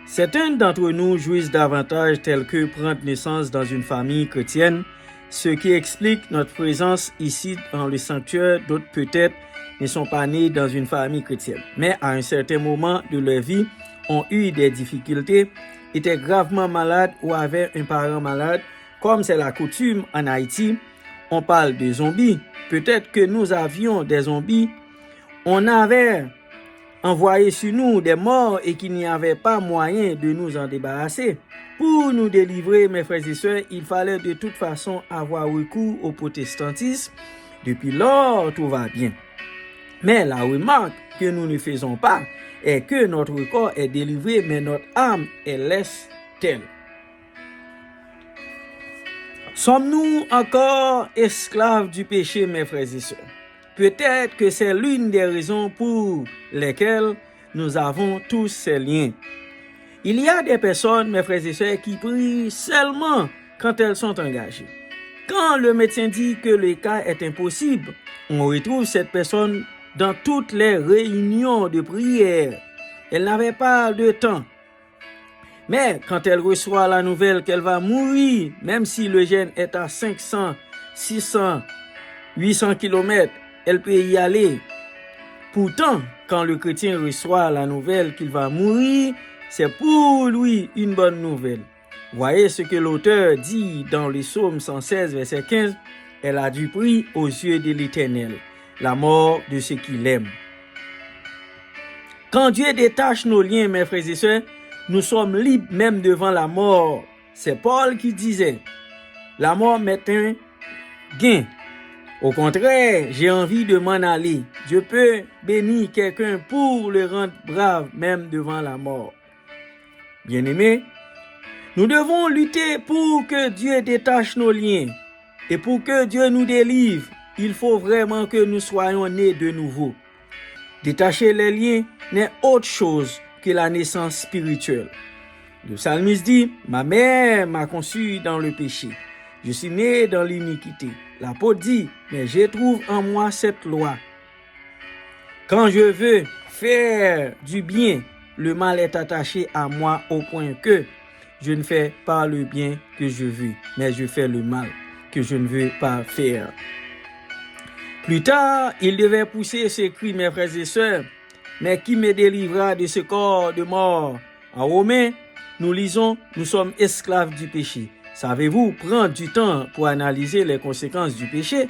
Certains d'entre nous jouissent davantage tel que prendre naissance dans une famille chrétienne, ce qui explique notre présence ici dans le sanctuaire. D'autres peut-être ne sont pas nés dans une famille chrétienne, mais à un certain moment de leur vie ont eu des difficultés, étaient gravement malades ou avaient un parent malade, comme c'est la coutume en Haïti. On parle de zombies. Peut-être que nous avions des zombies. On avait envoyé sur nous des morts et qu'il n'y avait pas moyen de nous en débarrasser. Pour nous délivrer, mes frères et sœurs, il fallait de toute façon avoir recours au protestantisme. Depuis lors, tout va bien. Mais la remarque que nous ne faisons pas est que notre corps est délivré, mais notre âme est laisse telle. Sommes-nous encore esclaves du péché, mes frères et sœurs? Peut-être que c'est l'une des raisons pour lesquelles nous avons tous ces liens. Il y a des personnes, mes frères et sœurs, qui prient seulement quand elles sont engagées. Quand le médecin dit que le cas est impossible, on retrouve cette personne dans toutes les réunions de prière. Elle n'avait pas de temps. Mais quand elle reçoit la nouvelle qu'elle va mourir, même si le gène est à 500, 600, 800 km, elle peut y aller. Pourtant, quand le chrétien reçoit la nouvelle qu'il va mourir, c'est pour lui une bonne nouvelle. Voyez ce que l'auteur dit dans le psaume 116, verset 15. Elle a du prix aux yeux de l'Éternel, la mort de ceux qui l'aiment. Quand Dieu détache nos liens, mes frères et sœurs, nous sommes libres même devant la mort. C'est Paul qui disait, la mort m'est un gain. Au contraire, j'ai envie de m'en aller. Dieu peut bénir quelqu'un pour le rendre brave même devant la mort. Bien-aimés, nous devons lutter pour que Dieu détache nos liens. Et pour que Dieu nous délivre, il faut vraiment que nous soyons nés de nouveau. Détacher les liens n'est autre chose que la naissance spirituelle. Le psalmiste dit, ma mère m'a conçu dans le péché. Je suis né dans l'iniquité. L'apôtre dit, mais je trouve en moi cette loi. Quand je veux faire du bien, le mal est attaché à moi au point que je ne fais pas le bien que je veux, mais je fais le mal que je ne veux pas faire. Plus tard, il devait pousser ce cri, mes frères et sœurs, mais qui me délivra de ce corps de mort? En Romains, nous lisons, nous sommes esclaves du péché. Savez-vous prendre du temps pour analyser les conséquences du péché?